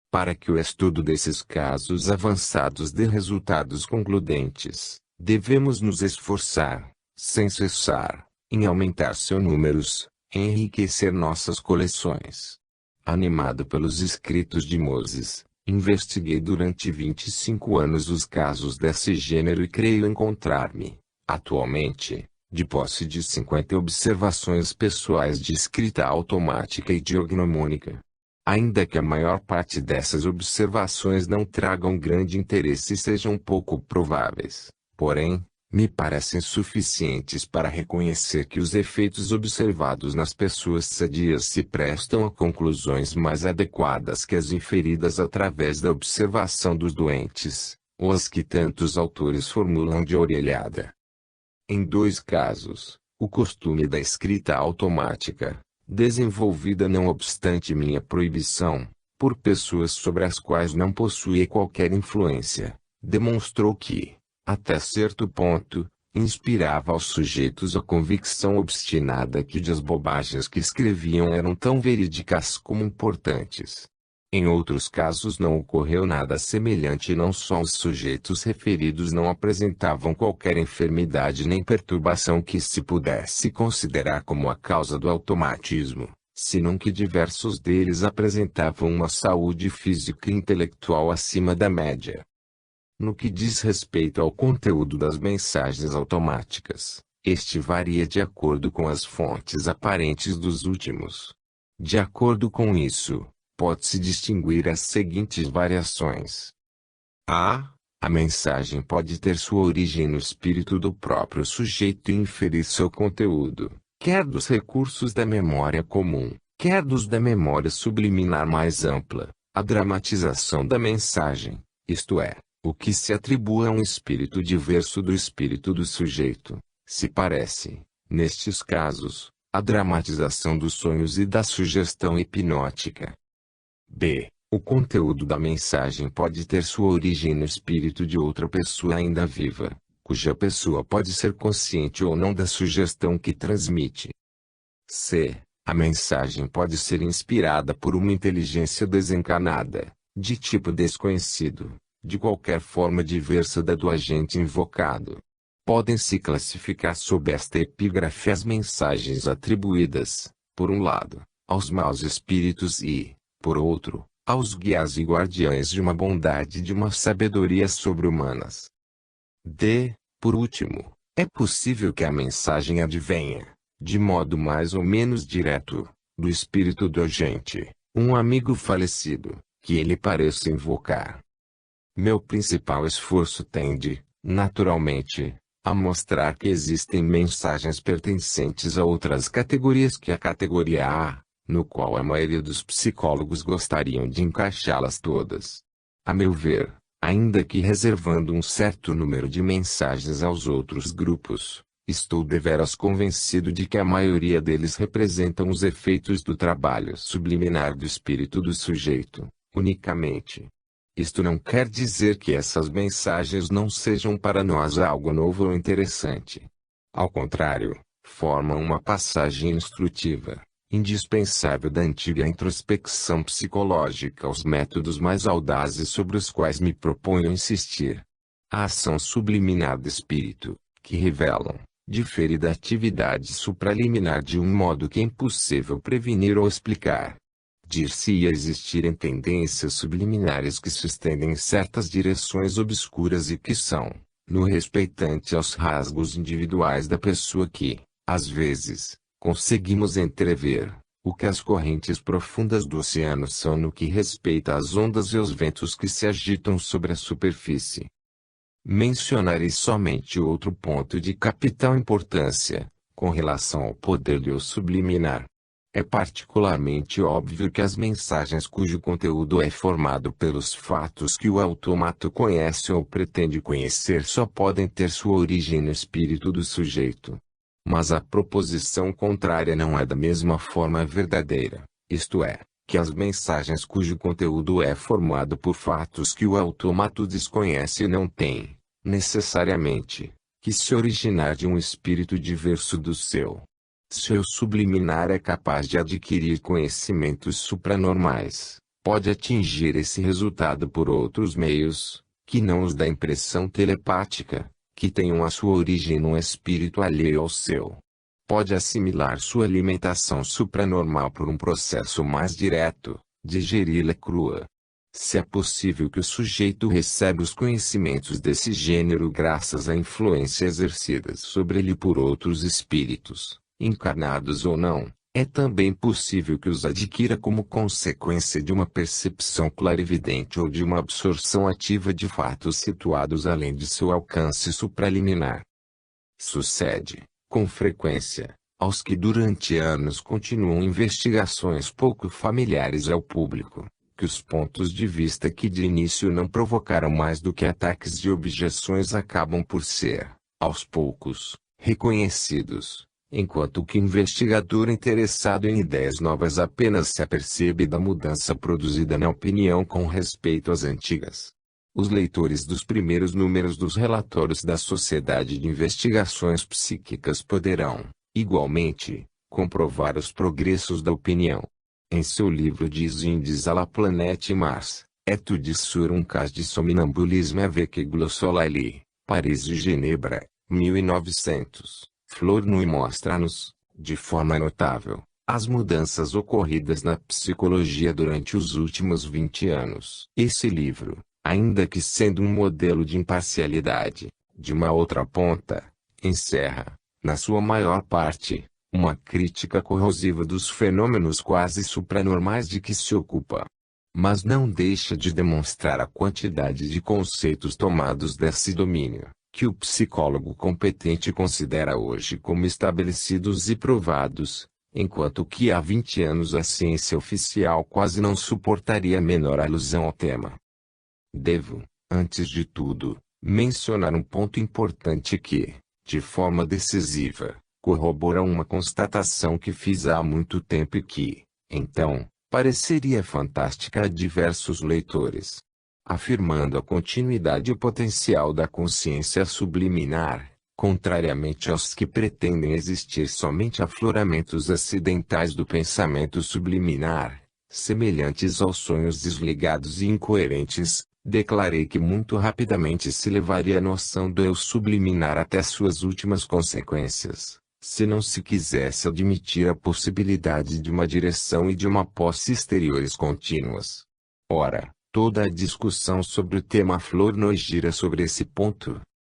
Para que o estudo desses casos avançados dê resultados concludentes, devemos nos esforçar, sem cessar, em aumentar seus números, enriquecer nossas coleções. Animado pelos escritos de Moses, investiguei durante 25 anos os casos desse gênero e creio encontrar-me, atualmente, de posse de 50 observações pessoais de escrita automática e diagnomônica. Ainda que a maior parte dessas observações não tragam grande interesse e sejam pouco prováveis, porém, me parecem suficientes para reconhecer que os efeitos observados nas pessoas sadias se prestam a conclusões mais adequadas que as inferidas através da observação dos doentes, ou as que tantos autores formulam de orelhada. Em 2 casos, o costume da escrita automática, desenvolvida não obstante minha proibição, por pessoas sobre as quais não possuía qualquer influência, demonstrou que, até certo ponto, inspirava aos sujeitos a convicção obstinada que as bobagens que escreviam eram tão verídicas como importantes. Em outros casos não ocorreu nada semelhante e não só os sujeitos referidos não apresentavam qualquer enfermidade nem perturbação que se pudesse considerar como a causa do automatismo, senão que diversos deles apresentavam uma saúde física e intelectual acima da média. No que diz respeito ao conteúdo das mensagens automáticas, este varia de acordo com as fontes aparentes dos últimos. De acordo com isso, pode-se distinguir as seguintes variações. A. A mensagem pode ter sua origem no espírito do próprio sujeito e inferir seu conteúdo, quer dos recursos da memória comum, quer dos da memória subliminar mais ampla, a dramatização da mensagem, isto é, o que se atribui a um espírito diverso do espírito do sujeito, se parece, nestes casos, a dramatização dos sonhos e da sugestão hipnótica. B. O conteúdo da mensagem pode ter sua origem no espírito de outra pessoa ainda viva, cuja pessoa pode ser consciente ou não da sugestão que transmite. C. A mensagem pode ser inspirada por uma inteligência desencarnada, de tipo desconhecido, de qualquer forma diversa da do agente invocado. Podem-se classificar sob esta epígrafe as mensagens atribuídas, por um lado, aos maus espíritos e, por outro, aos guias e guardiães de uma bondade e de uma sabedoria sobre-humanas. D. Por último, é possível que a mensagem advenha, de modo mais ou menos direto, do espírito do agente, um amigo falecido, que ele pareça invocar. Meu principal esforço tende, naturalmente, a mostrar que existem mensagens pertencentes a outras categorias que a categoria A, no qual a maioria dos psicólogos gostariam de encaixá-las todas. A meu ver, ainda que reservando um certo número de mensagens aos outros grupos, estou deveras convencido de que a maioria deles representam os efeitos do trabalho subliminar do espírito do sujeito, unicamente. Isto não quer dizer que essas mensagens não sejam para nós algo novo ou interessante. Ao contrário, formam uma passagem instrutiva, indispensável da antiga introspecção psicológica aos métodos mais audazes sobre os quais me proponho insistir. A ação subliminar do espírito, que revelam, difere da atividade supraliminar de um modo que é impossível prevenir ou explicar. Dir-se-ia existirem tendências subliminares que se estendem em certas direções obscuras e que são, no respeitante aos rasgos individuais da pessoa que, às vezes, conseguimos entrever, o que as correntes profundas do oceano são no que respeita às ondas e aos ventos que se agitam sobre a superfície. Mencionarei somente outro ponto de capital importância, com relação ao poder do eu subliminar. É particularmente óbvio que as mensagens cujo conteúdo é formado pelos fatos que o autômato conhece ou pretende conhecer só podem ter sua origem no espírito do sujeito. Mas a proposição contrária não é da mesma forma verdadeira, isto é, que as mensagens cujo conteúdo é formado por fatos que o autômato desconhece não têm, necessariamente, que se originar de um espírito diverso do seu. Seu subliminar é capaz de adquirir conhecimentos supranormais, pode atingir esse resultado por outros meios, que não os da impressão telepática, que tenham a sua origem num espírito alheio ao seu. Pode assimilar sua alimentação supranormal por um processo mais direto, digeri-la crua. Se é possível que o sujeito receba os conhecimentos desse gênero graças à influência exercida sobre ele por outros espíritos, encarnados ou não, é também possível que os adquira como consequência de uma percepção clarividente ou de uma absorção ativa de fatos situados além de seu alcance supraliminar. Sucede, com frequência, aos que durante anos continuam investigações pouco familiares ao público, que os pontos de vista que de início não provocaram mais do que ataques de objeções acabam por ser, aos poucos, reconhecidos. Enquanto que o investigador interessado em ideias novas apenas se apercebe da mudança produzida na opinião com respeito às antigas. Os leitores dos primeiros números dos relatórios da Sociedade de Investigações Psíquicas poderão, igualmente, comprovar os progressos da opinião. Em seu livro Des Indes à la planète Mars, Études sur un cas de somnambulisme avec glossolalie, Paris e Genebra, 1900. Flournoy mostra-nos, de forma notável, as mudanças ocorridas na psicologia durante os últimos 20 anos. Esse livro, ainda que sendo um modelo de imparcialidade, de uma outra ponta, encerra, na sua maior parte, uma crítica corrosiva dos fenômenos quase supranormais de que se ocupa. Mas não deixa de demonstrar a quantidade de conceitos tomados desse domínio, que o psicólogo competente considera hoje como estabelecidos e provados, enquanto que há 20 anos a ciência oficial quase não suportaria a menor alusão ao tema. Devo, antes de tudo, mencionar um ponto importante que, de forma decisiva, corrobora uma constatação que fiz há muito tempo e que, então, pareceria fantástica a diversos leitores. Afirmando a continuidade e o potencial da consciência subliminar, contrariamente aos que pretendem existir somente afloramentos acidentais do pensamento subliminar, semelhantes aos sonhos desligados e incoerentes, declarei que muito rapidamente se levaria a noção do eu subliminar até suas últimas consequências, se não se quisesse admitir a possibilidade de uma direção e de uma posse exteriores contínuas. Ora, toda a discussão sobre o tema Flournoy gira sobre esse ponto.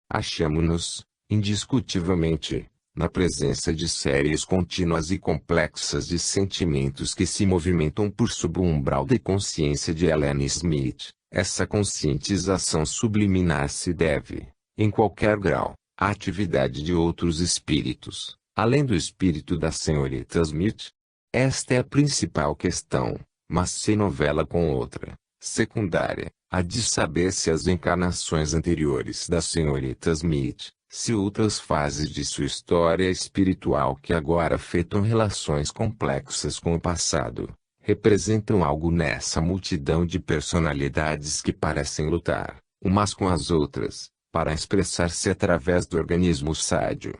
Achamo-nos, indiscutivelmente, na presença de séries contínuas e complexas de sentimentos que se movimentam por sob o umbral da consciência de Ellen Smith, Essa conscientização subliminar se deve, em qualquer grau, à atividade de outros espíritos, além do espírito da senhorita Smith. Esta é a principal questão, mas se novela com outra, secundária, a de saber se as encarnações anteriores da senhorita Smith, se outras fases de sua história espiritual que agora afetam relações complexas com o passado, representam algo nessa multidão de personalidades que parecem lutar, umas com as outras, para expressar-se através do organismo sádio.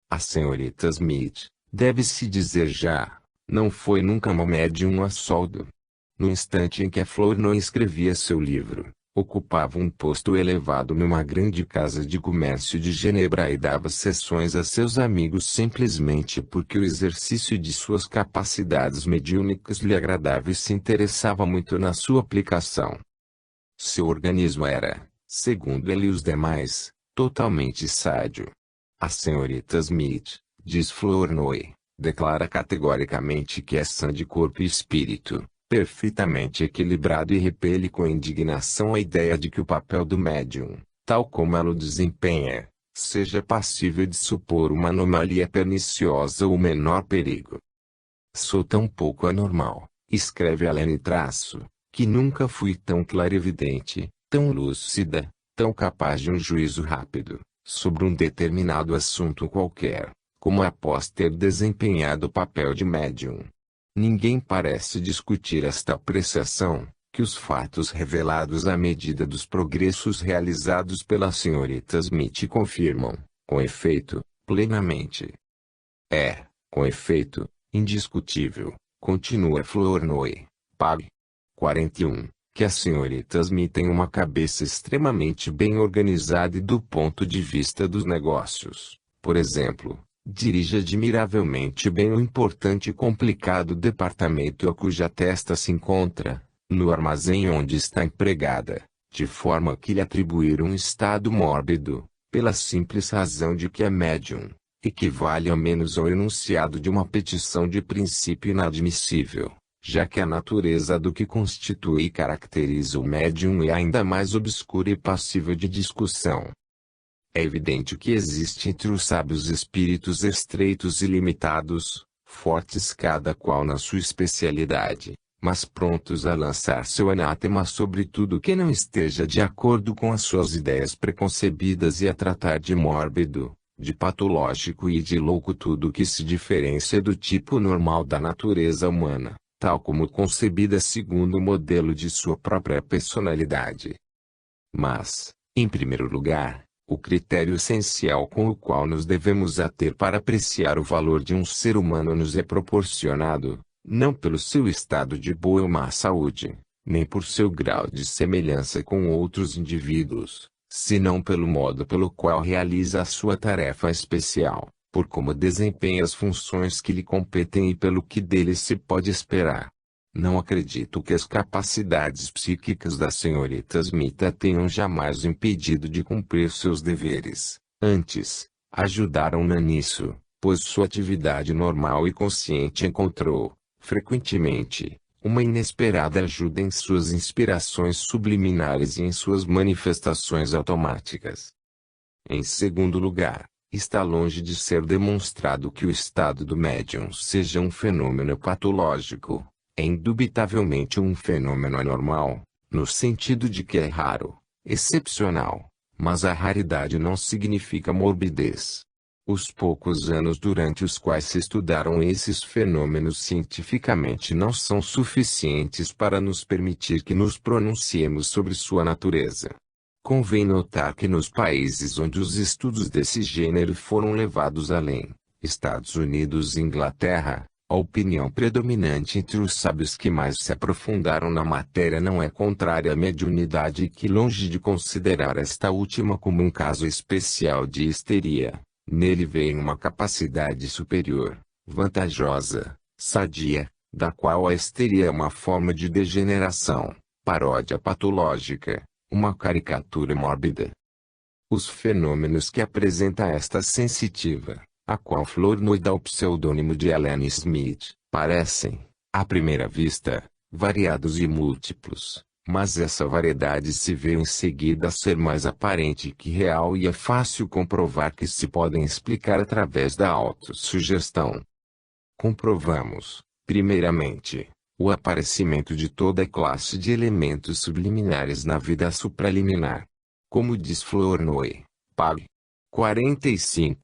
A senhorita Smith, deve-se dizer já, não foi nunca uma médium a soldo. No instante em que a Flournoy escrevia seu livro, ocupava um posto elevado numa grande casa de comércio de Genebra e dava sessões a seus amigos simplesmente porque o exercício de suas capacidades mediúnicas lhe agradava e se interessava muito na sua aplicação. Seu organismo era, segundo ele e os demais, totalmente sádio. A senhorita Smith, diz Flournoy, declara categoricamente que é sã de corpo e espírito, perfeitamente equilibrado e repele com indignação a ideia de que o papel do médium, tal como ela o desempenha, seja passível de supor uma anomalia perniciosa ou menor perigo. Sou tão pouco anormal, escreve Helene Traço, que nunca fui tão clarividente, tão lúcida, tão capaz de um juízo rápido, sobre um determinado assunto qualquer, como após ter desempenhado o papel de médium. Ninguém parece discutir esta apreciação, que os fatos revelados à medida dos progressos realizados pela senhorita Smith confirmam, com efeito, plenamente. É, com efeito, indiscutível, continua Flournoy, pag. 41, que a senhorita Smith tem uma cabeça extremamente bem organizada e do ponto de vista dos negócios, por exemplo, dirige admiravelmente bem o importante e complicado departamento a cuja testa se encontra, no armazém onde está empregada, de forma que lhe atribuir um estado mórbido, pela simples razão de que é médium, equivale ao menos ao enunciado de uma petição de princípio inadmissível, já que a natureza do que constitui e caracteriza o médium é ainda mais obscura e passível de discussão. É evidente que existe entre os sábios espíritos estreitos e limitados, fortes cada qual na sua especialidade, mas prontos a lançar seu anátema sobre tudo que não esteja de acordo com as suas ideias preconcebidas e a tratar de mórbido, de patológico e de louco tudo que se diferencia do tipo normal da natureza humana, tal como concebida segundo o modelo de sua própria personalidade. Mas, em primeiro lugar, o critério essencial com o qual nos devemos ater para apreciar o valor de um ser humano nos é proporcionado, não pelo seu estado de boa ou má saúde, nem por seu grau de semelhança com outros indivíduos, senão pelo modo pelo qual realiza a sua tarefa especial, por como desempenha as funções que lhe competem e pelo que dele se pode esperar. Não acredito que as capacidades psíquicas da senhorita Smith a tenham jamais impedido de cumprir seus deveres. Antes, ajudaram-na nisso, pois sua atividade normal e consciente encontrou, frequentemente, uma inesperada ajuda em suas inspirações subliminares e em suas manifestações automáticas. Em segundo lugar, está longe de ser demonstrado que o estado do médium seja um fenômeno patológico. É indubitavelmente um fenômeno anormal, no sentido de que é raro, excepcional, mas a raridade não significa morbidez. Os poucos anos durante os quais se estudaram esses fenômenos cientificamente não são suficientes para nos permitir que nos pronunciemos sobre sua natureza. Convém notar que nos países onde os estudos desse gênero foram levados além, Estados Unidos e Inglaterra, a opinião predominante entre os sábios que mais se aprofundaram na matéria não é contrária à mediunidade e que, longe de considerar esta última como um caso especial de histeria, nele veem uma capacidade superior, vantajosa, sadia, da qual a histeria é uma forma de degeneração, paródia patológica, uma caricatura mórbida. Os fenômenos que apresenta esta sensitiva, a qual Flournoy dá o pseudônimo de Helene Smith, parecem, à primeira vista, variados e múltiplos, Mas essa variedade se vê em seguida ser mais aparente que real e é fácil comprovar que se podem explicar através da autossugestão. Comprovamos, primeiramente, o aparecimento de toda classe de elementos subliminares na vida supraliminar. Como diz Flournoy, pág. 45,